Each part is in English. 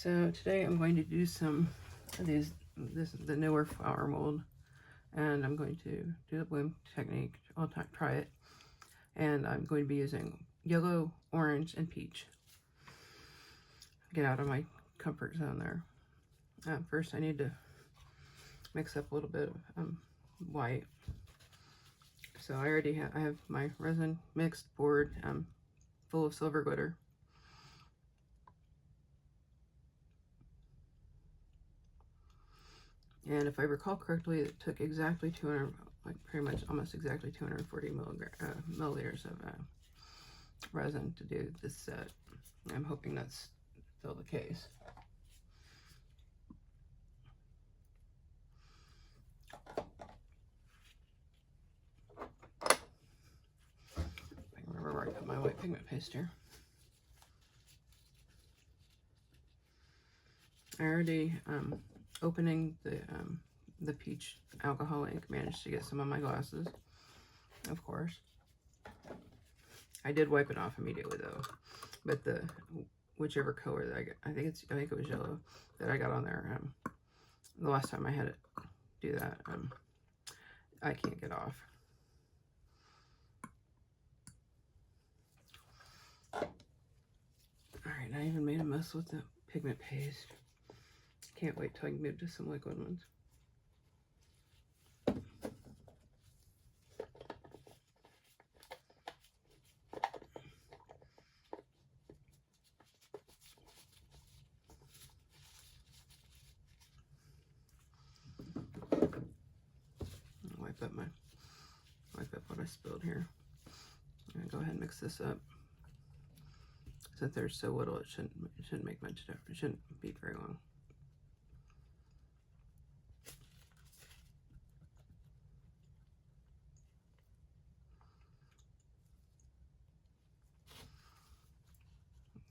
So today I'm going to do some of these, this is the newer flower mold, and I'm going to do the bloom technique. I'll try it, and I'm going to be using yellow, orange, and peach. Get out of my comfort zone there. First I need to mix up a little bit of white. So I already I have my resin mixed board full of silver glitter. And if I recall correctly, it took exactly 200, like pretty much almost exactly 240 milliliters of resin to do this set. I'm hoping that's still the case. I remember where I put my white pigment paste here. I already, opening the peach alcohol ink, managed to get some on my glasses, of course. I did wipe it off immediately though, but the whichever color that I got, I think it was yellow that I got on there. The last time I had it do that, I can't get off. All right, I even made a mess with the pigment paste. Can't wait till I can move to some liquid ones. Wipe up what I spilled here. I'm gonna go ahead and mix this up. Since there's so little, it shouldn't make much difference. It shouldn't be very long.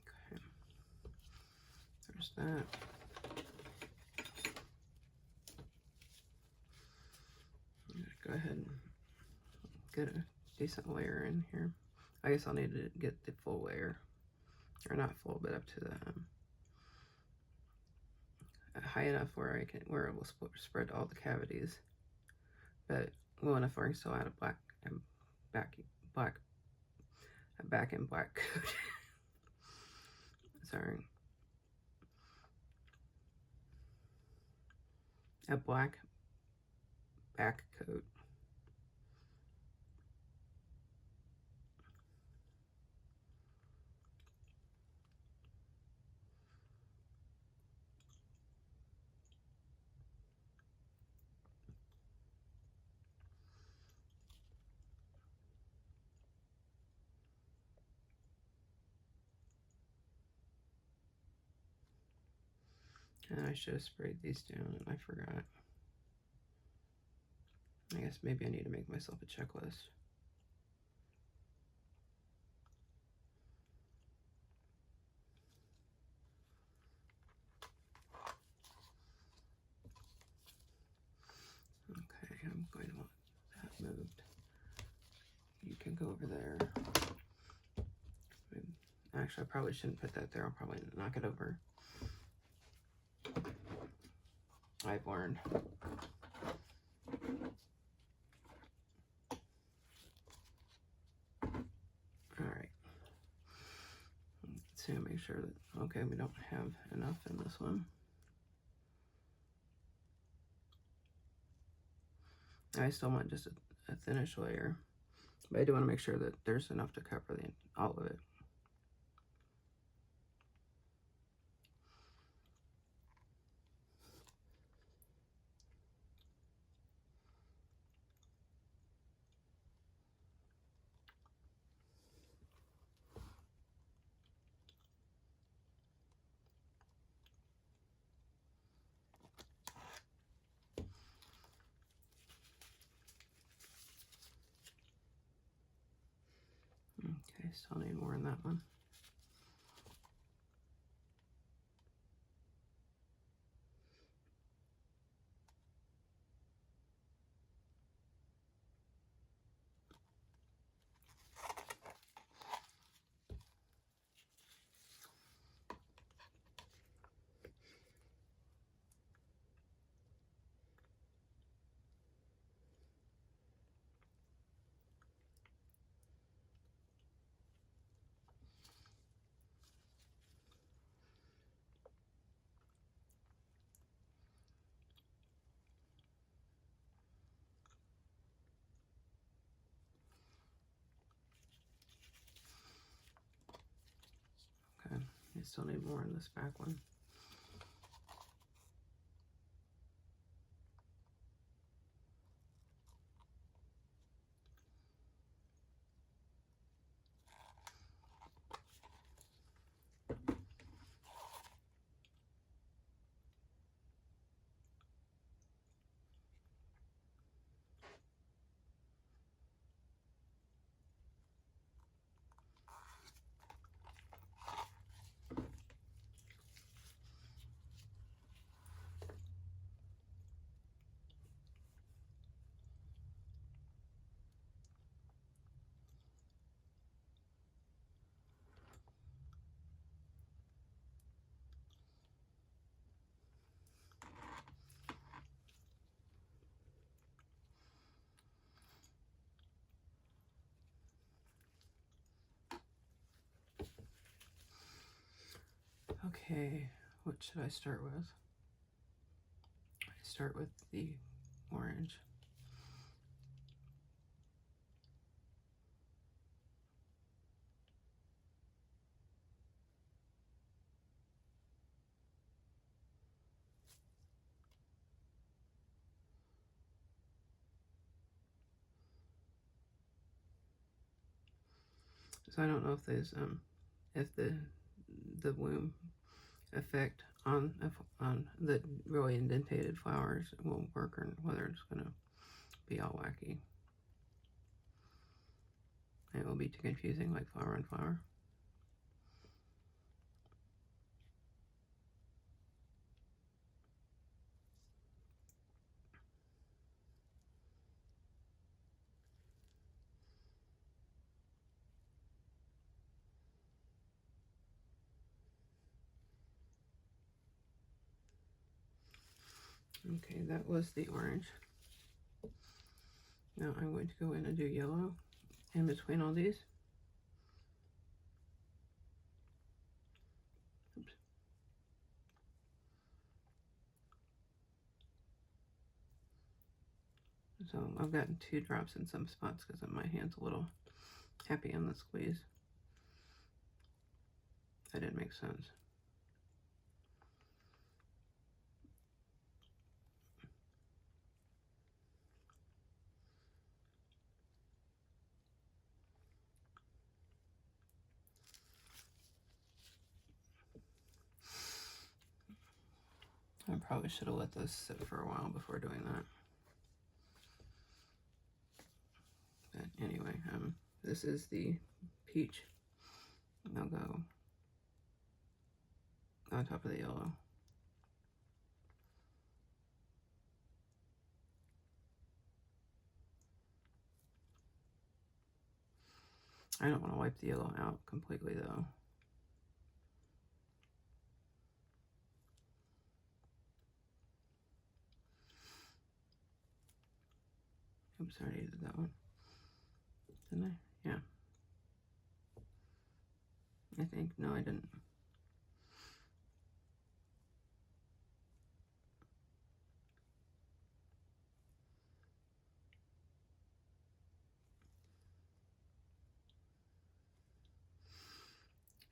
Okay, there's that. I'm gonna go ahead and get a decent layer in here. I guess I'll need to get the full layer, or not full, but up to the high enough where it will spread all the cavities, but low enough where I can still add a back and black coat. Sorry, a black back coat. And I should have sprayed these down and I forgot. I guess maybe I need to make myself a checklist. Okay, I'm going to want that moved. You can go over there. Actually, I probably shouldn't put that there. I'll probably knock it over. I've learned. Alright. Let's see, make sure that, okay, we don't have enough in this one. I still want just a thinnish layer, but I do want to make sure that there's enough to cover all of it. Okay, still need more in that one. I still need more in this back one. Okay, what should I start with? I start with the orange. So I don't know if there's if the bloom effect on the really indented flowers will work, or whether it's gonna be all wacky. It will be too confusing, like flower on flower. Okay, that was the orange. Now I'm going to go in and do yellow in between all these. Oops. So I've gotten 2 drops in some spots because my hand's a little happy on the squeeze. That didn't make sense. I probably should have let this sit for a while before doing that. But anyway, this is the peach. I'll go on top of the yellow. I don't want to wipe the yellow out completely though. Oops, I already did that one. Didn't I? Yeah. I think, no, I didn't.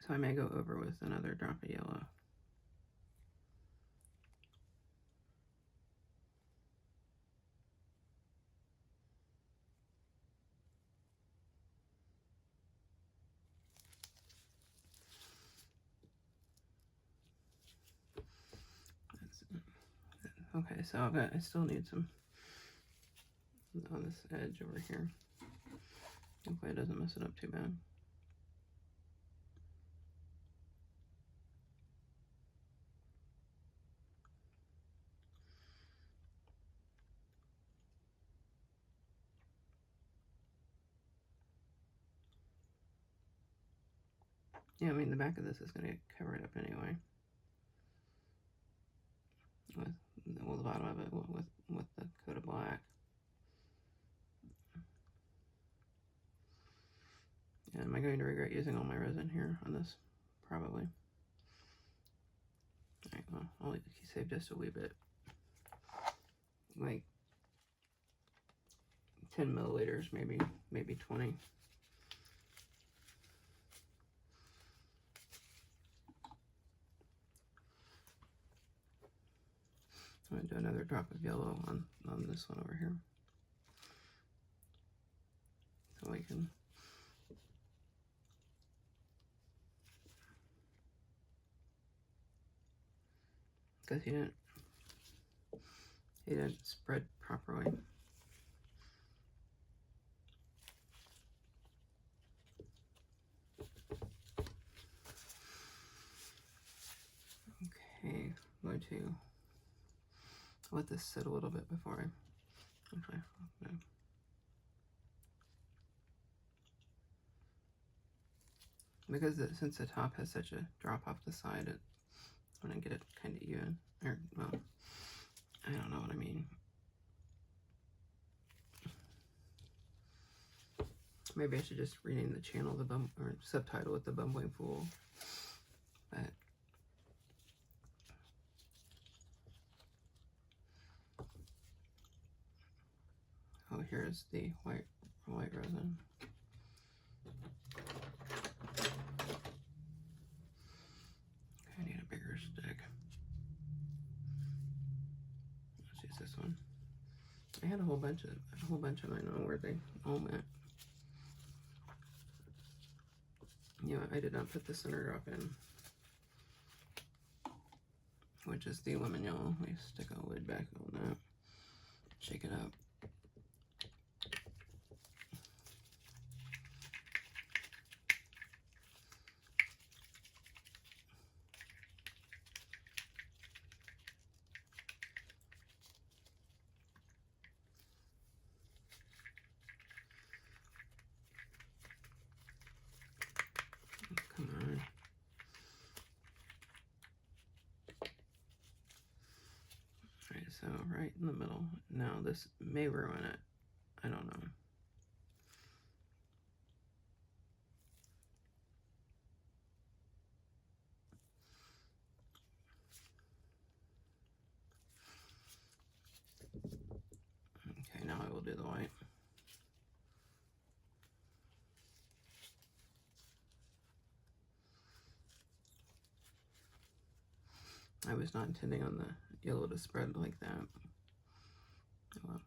So I may go over with another drop of yellow. Okay, so I still need some on this edge over here. Hopefully it doesn't mess it up too bad. Yeah, I mean the back of this is going to get covered up anyway. With the bottom of it with the coat of black. Yeah, am I going to regret using all my resin here on this? Probably. Alright, well, I'll save just a wee bit. Like 10 milliliters, maybe 20. I'm going to do another drop of yellow on this one over here. So we can because he didn't spread properly. Okay, I'm going to let this sit a little bit before I actually no. Because since the top has such a drop off the side, I'm gonna get it kind of even, or well, I don't know what I mean. Maybe I should just rename the channel or subtitle it the Bumbling Fool. But oh, here's the white resin. I need a bigger stick. Let's use this one. I had a whole bunch of I don't know where they all went. You know, I did not put the center drop in, which is the lemon yellow. We stick a lid back on that. Shake it up. Come on. Alright, so right in the middle. Now this may ruin it. I don't know. Okay, now I will do the white. I was not intending on the yellow to spread like that. Well,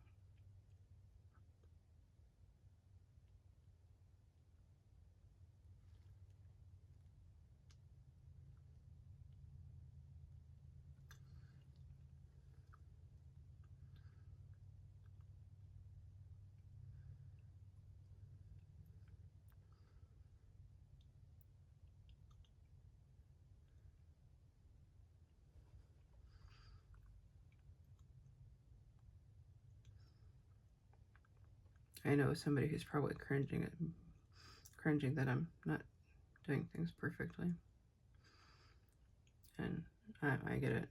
I know somebody who's probably cringing that I'm not doing things perfectly. And I get it.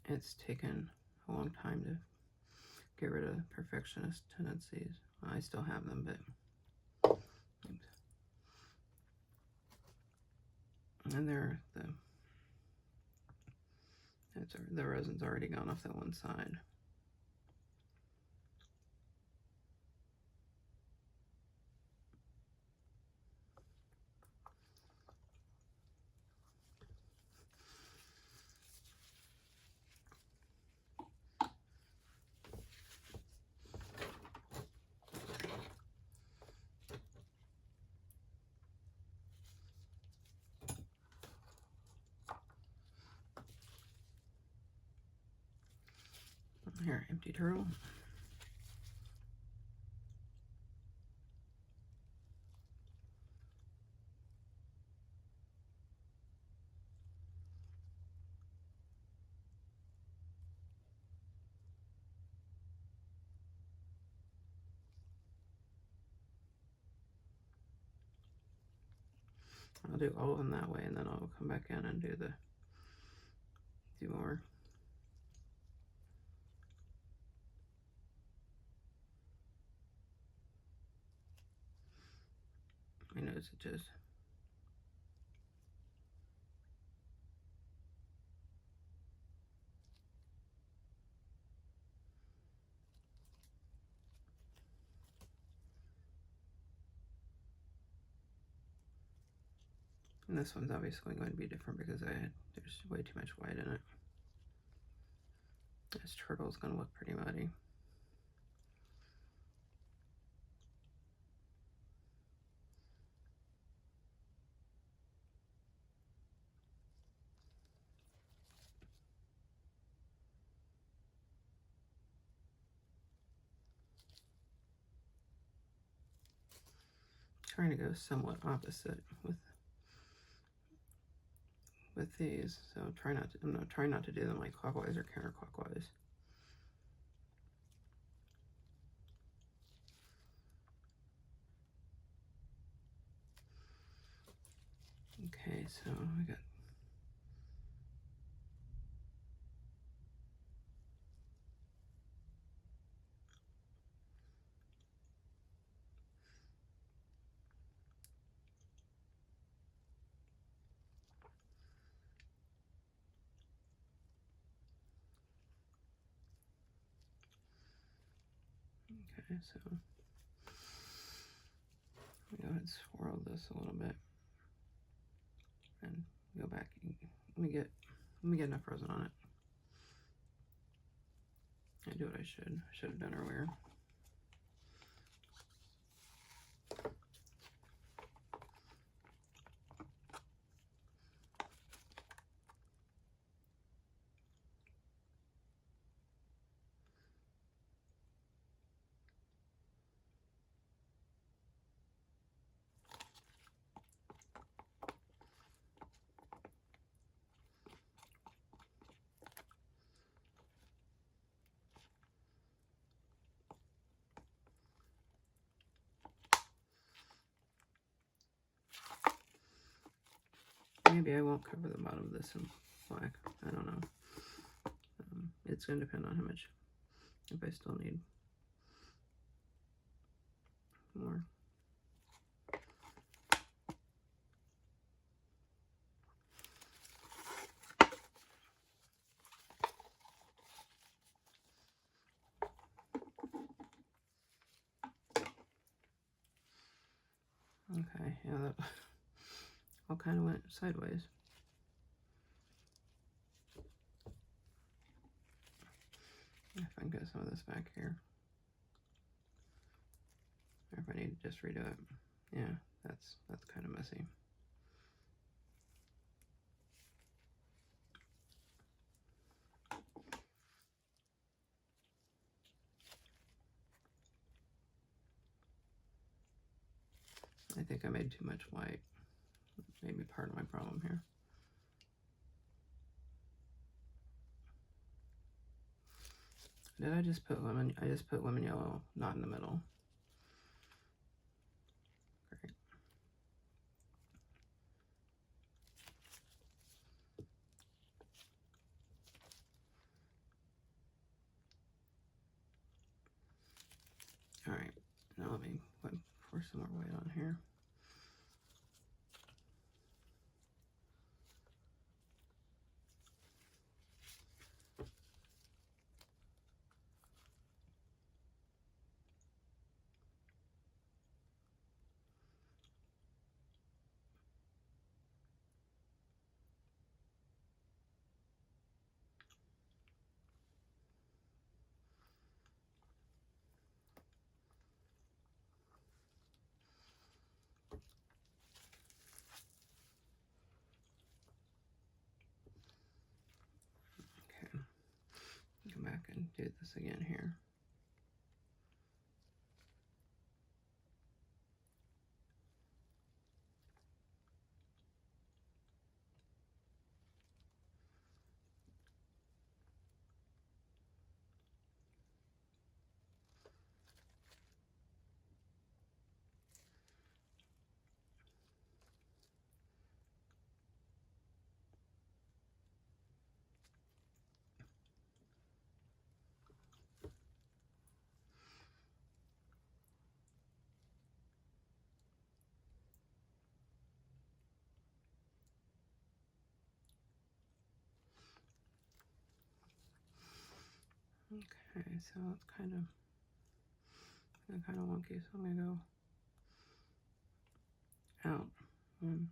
It's taken a long time to get rid of perfectionist tendencies. Well, I still have them, but oops. And the resin's already gone off that one side. Here, empty turtle. I'll do all of them that way, and then I'll come back in and do more. My nose itches. And this one's obviously going to be different because there's way too much white in it. This turtle is going to look pretty muddy. Trying to go somewhat opposite with these, so I'm not trying not to do them like clockwise or counterclockwise. Okay, so we got okay, so go ahead and swirl this a little bit and go back. Let me get enough resin on it. I do what I should have done earlier. Maybe I won't cover the bottom of this in black. I don't know. It's going to depend on how much, if I still need more. Okay, yeah, that all kind of went sideways. If I can get some of this back here. Or if I need to just redo it. Yeah, that's kind of messy. I think I made too much white. Maybe part of my problem here. Did I just put lemon? I just put lemon yellow, not in the middle. Great. All right, now let me pour some more white on here. Okay, come back and do this again here. Okay, so it's kind of wonky, so I'm gonna go out one.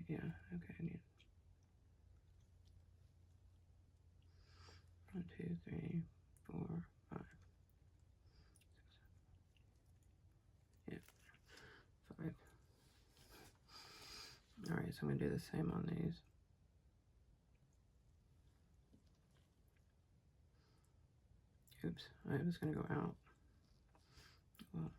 yeah, okay, I need 1, 2, 3, 4, 5, 6, yeah, 5. All right, so I'm gonna do the same on these. Oops, I was gonna go out. Well,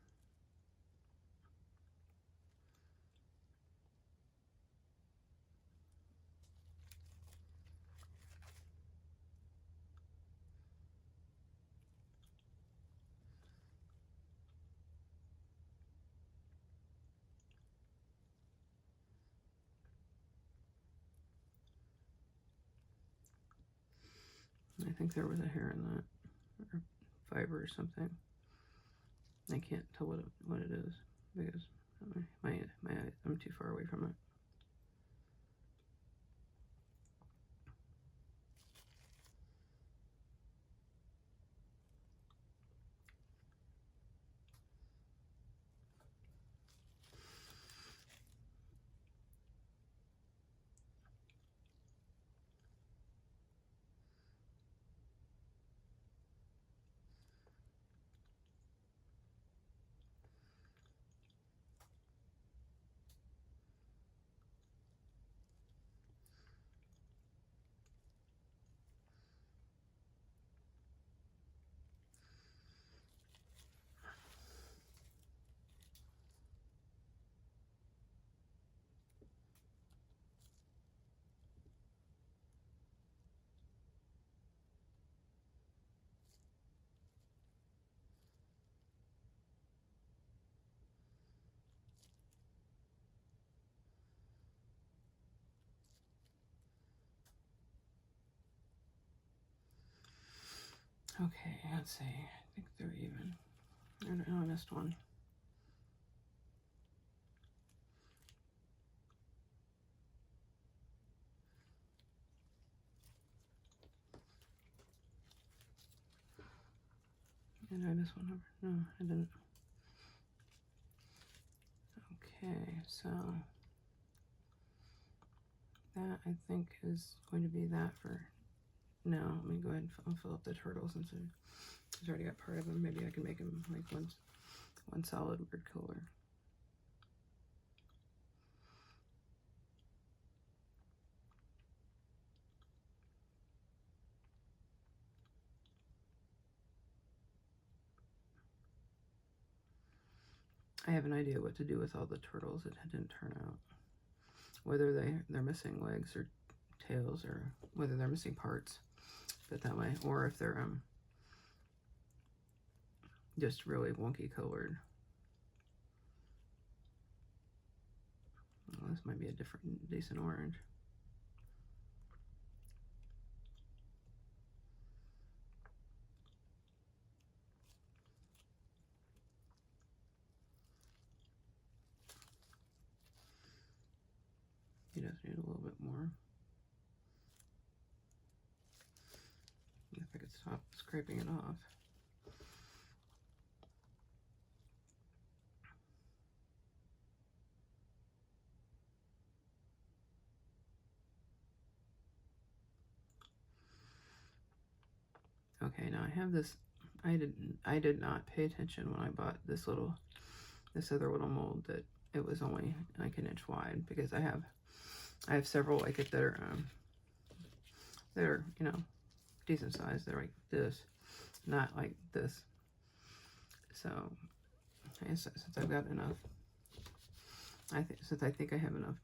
I think there was a hair in that, or fiber or something. I can't tell what it is because I'm too far away from it. Okay, let's see. I think they're even. I missed one. Did I miss one over? No, I didn't. Okay, so that I think is going to be that for now. Let me go ahead and fill up the turtle since I've already got part of them. Maybe I can make them like one solid weird color. I have an idea what to do with all the turtles that didn't turn out. Whether they're missing legs or tails, or whether they're missing parts, but that way, or if they're just really wonky colored. Well, this might be a different, decent orange. He does need a little bit more. If I could stop scraping it off. Okay, now I have this. I did not pay attention when I bought this other little mold that it was only like an inch wide, because I have several like it that are you know, decent size. They're like this, not like this. So since I've got enough, since I think I have enough.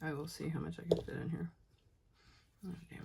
I will see how much I can fit in here. Oh, damn it.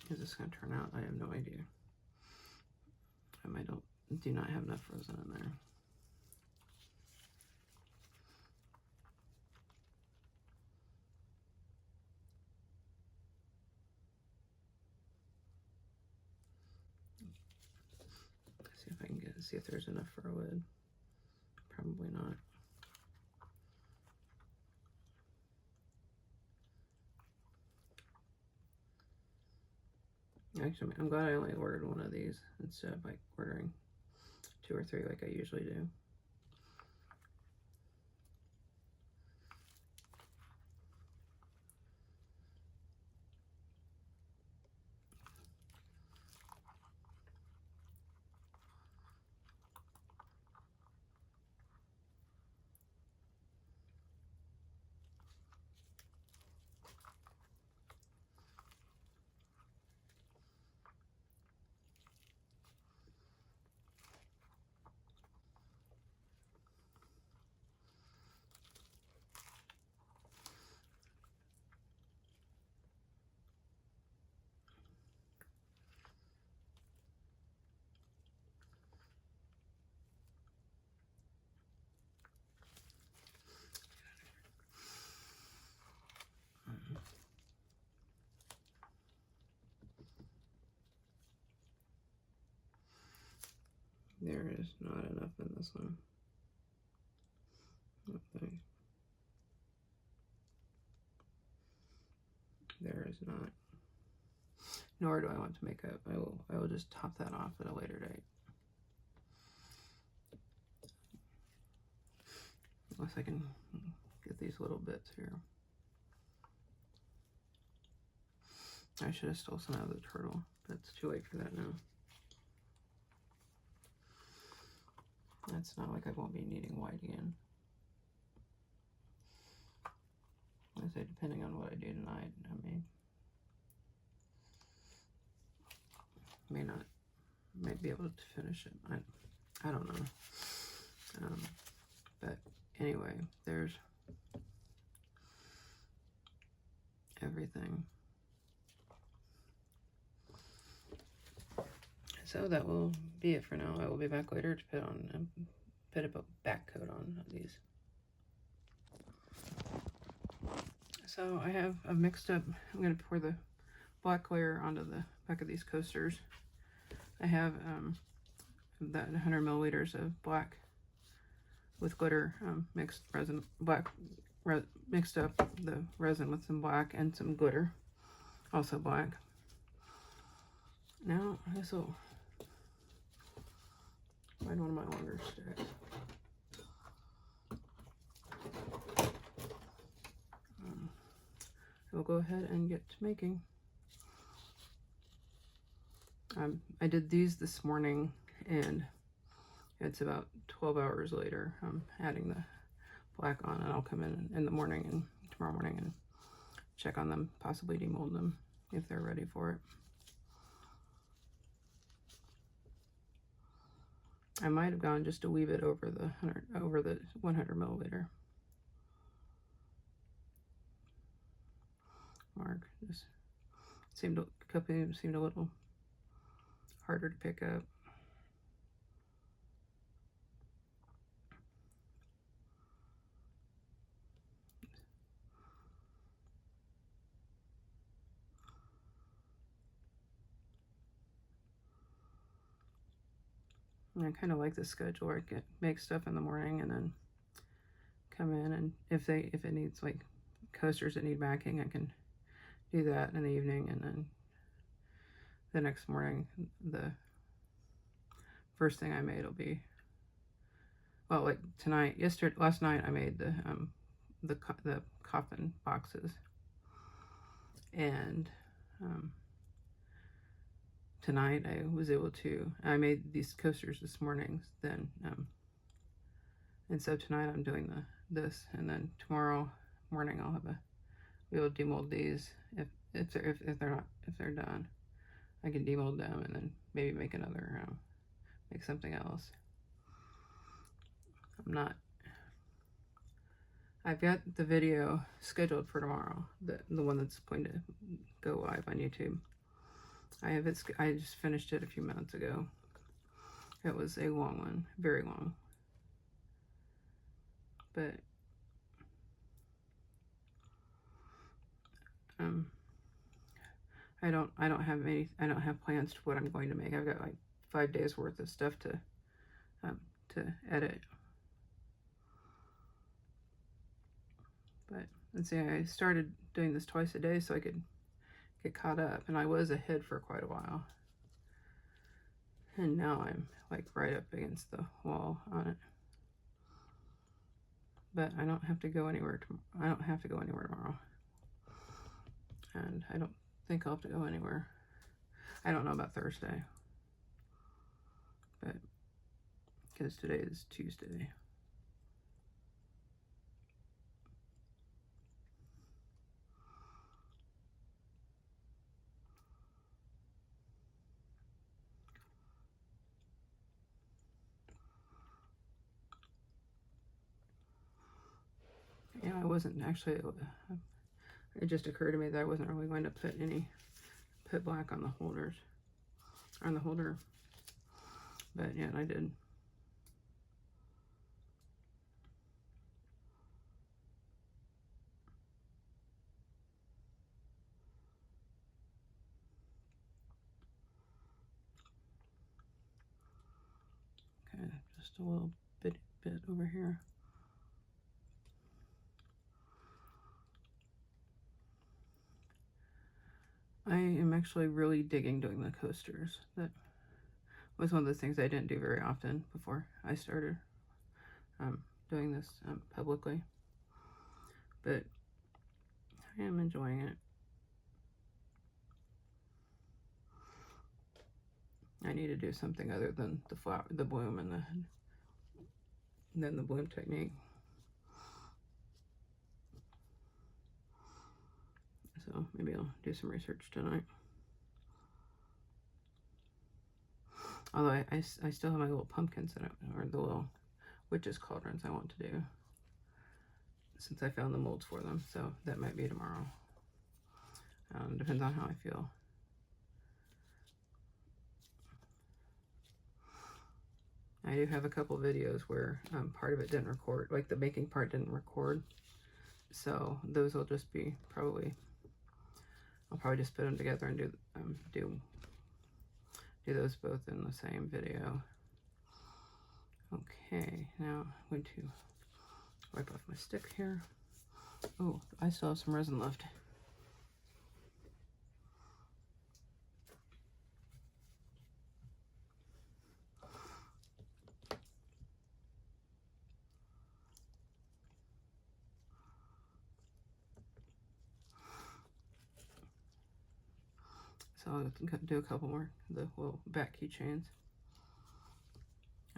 is this going to turn out? I have no idea. I do not have enough frozen in there. Let's see if I can see if there's enough for a lid. Probably not. Actually, I'm glad I only ordered one of these instead of like ordering 2 or 3 like I usually do. There is not enough in this one. Okay. There is not. Nor do I want to make up. I will just top that off at a later date. Unless I can get these little bits here. I should have stole some out of the turtle, but it's too late for that now. It's not like I won't be needing white again. I say depending on what I do tonight, I might be able to finish it. I don't know. But anyway, there's everything. So that will be it for now. I will be back later to put a back coat on these. So I've mixed up. I'm going to pour the black layer onto the back of these coasters. I have that 100 milliliters of black with glitter mixed resin, mixed up the resin with some black and some glitter, also black. Now this will find one of my longer sticks. We'll go ahead and get to making. I did these this morning, and it's about 12 hours later. I'm adding the black on, and I'll come in the morning and tomorrow morning and check on them, possibly demold them if they're ready for it. I might have gone just a wee bit over the 100 milliliter mark. Just seemed a little harder to pick up. And I kind of like the schedule where I make stuff in the morning and then come in, and if it needs like coasters that need backing, I can do that in the evening, and then the next morning the first thing I made will be, well, like last night I made the coffin boxes, and tonight I made these coasters this morning, then and so tonight I'm doing this, and then tomorrow morning I'll be able to demold these if they're done. I can demold them and then maybe make make something else. I've got the video scheduled for tomorrow, the one that's going to go live on YouTube. I just finished it a few minutes ago. It was a long one, very long. But I don't have plans to what I'm going to make. I've got like 5 days worth of stuff to edit. But let's see, I started doing this twice a day so I could get caught up, and I was ahead for quite a while. And now I'm like right up against the wall on it. But I don't have to go anywhere. I don't have to go anywhere tomorrow, and I don't think I'll have to go anywhere. I don't know about Thursday, but because today is Tuesday. Yeah, I wasn't actually. It just occurred to me that I wasn't really going to put black on the holders, on the holder. But yeah, I did. Okay, just a little bit over here. I am actually really digging doing the coasters. That was one of the things I didn't do very often before I started doing this publicly. But I am enjoying it. I need to do something other than the bloom, and then the bloom technique. So maybe I'll do some research tonight. Although I still have my little pumpkins or the little witch's cauldrons I want to do, since I found the molds for them. So that might be tomorrow. Depends on how I feel. I do have a couple videos where part of it didn't record, like the making part didn't record. So those will just be I'll probably just put them together and do those both in the same video. Okay, now I'm going to wipe off my stick here. Oh, I still have some resin left. So I'll do a couple more, the little back keychains.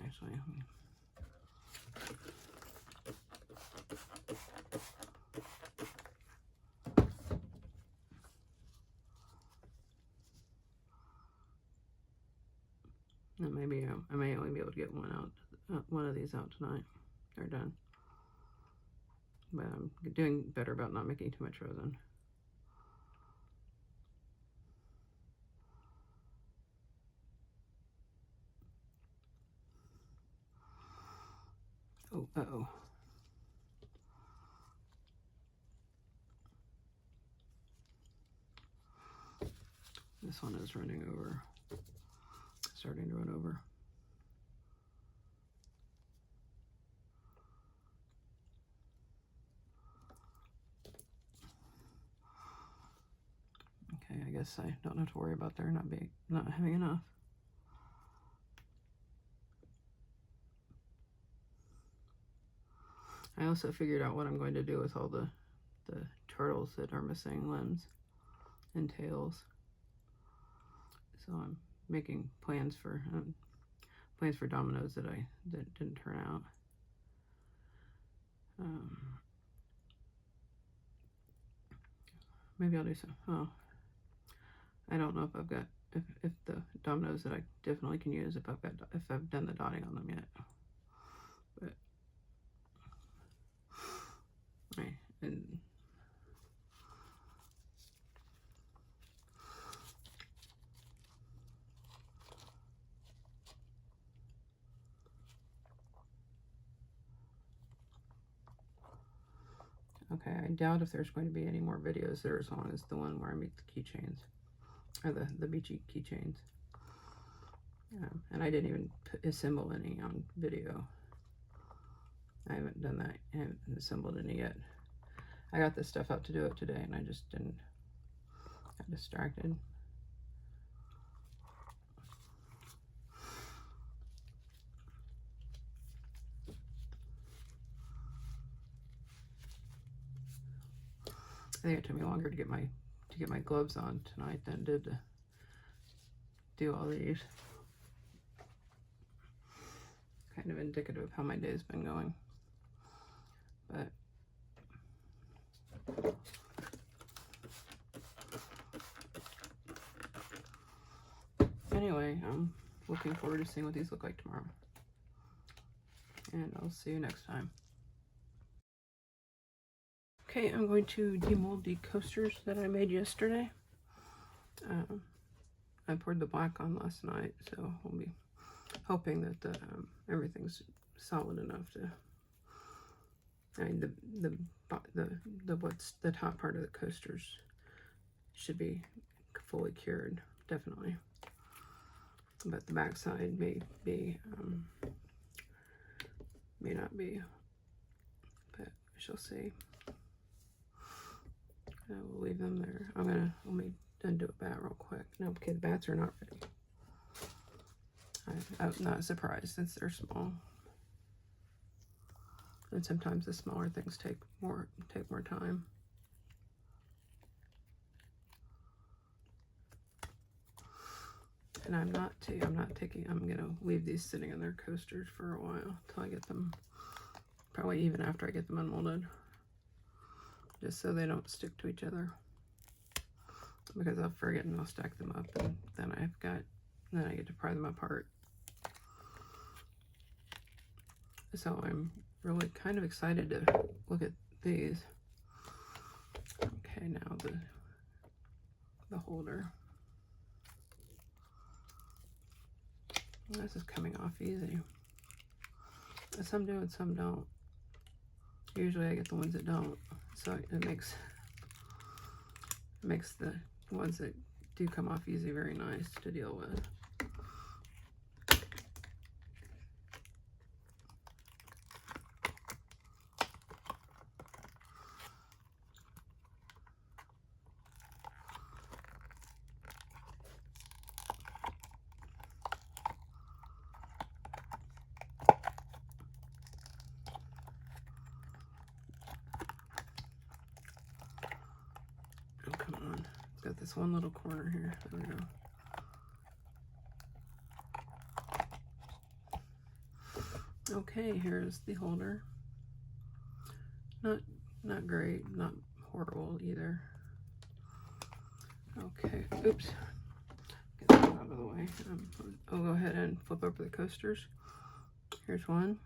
Actually, maybe I may only be able to get one of these out tonight. They're done. But I'm doing better about not making too much resin. Oh, uh-oh. This one is running over. Starting to run over. Okay, I guess I don't have to worry about there not having enough. I also figured out what I'm going to do with all the turtles that are missing limbs and tails. So I'm making plans for dominoes that didn't turn out. Maybe I'll do some. Oh, I don't know if I've got if the dominoes that I definitely can use if I've done the dotting on them yet. But and Okay, I doubt if there's going to be any more videos that are as long as the one where I make the keychains, or the beachy keychains. And I didn't even assemble any on video. I haven't done that. I haven't assembled any yet. I got this stuff out to do it today, and I just didn't. Got distracted. I think it took me longer to get my gloves on tonight than it did to do all these. Kind of indicative of how my day's been going. But anyway, I'm looking forward to seeing what these look like tomorrow. And I'll see you next time. Okay, I'm going to demold the coasters that I made yesterday. I poured the black on last night, so we'll be hoping that everything's solid enough to. I mean, the top part of the coasters should be fully cured, definitely. But the backside may not be, but we shall see. I will leave them there. Let me undo a bat real quick. No, okay, the bats are not ready. I'm not surprised since they're small. And sometimes the smaller things take more time. And I'm gonna leave these sitting in their coasters for a while until I get them, probably even after I get them unmolded, just so they don't stick to each other, because I'll forget and I'll stack them up, and then I get to pry them apart. So I'm really kind of excited to look at these. Okay, now the holder. This is coming off easy. Some do and some don't. Usually I get the ones that don't, so it makes the ones that do come off easy very nice to deal with. Oh, come on. It's got this one little corner here. There we go. Okay, here's the holder. Not great, not horrible either. Okay, oops. Get that out of the way. I'll go ahead and flip over the coasters. Here's one.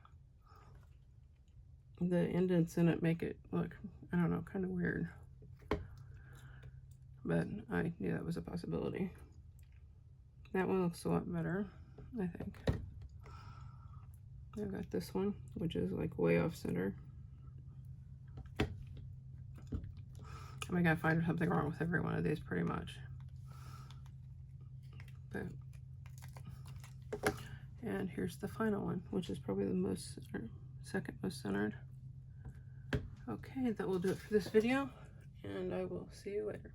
The indents in it make it look, I don't know, kind of weird. But I knew that was a possibility. That one looks a lot better, I think. I've got this one, which is like way off center. I mean, I gotta find something wrong with every one of these pretty much. But, and here's the final one, which is probably the second most centered. Okay, that will do it for this video, and I will see you later.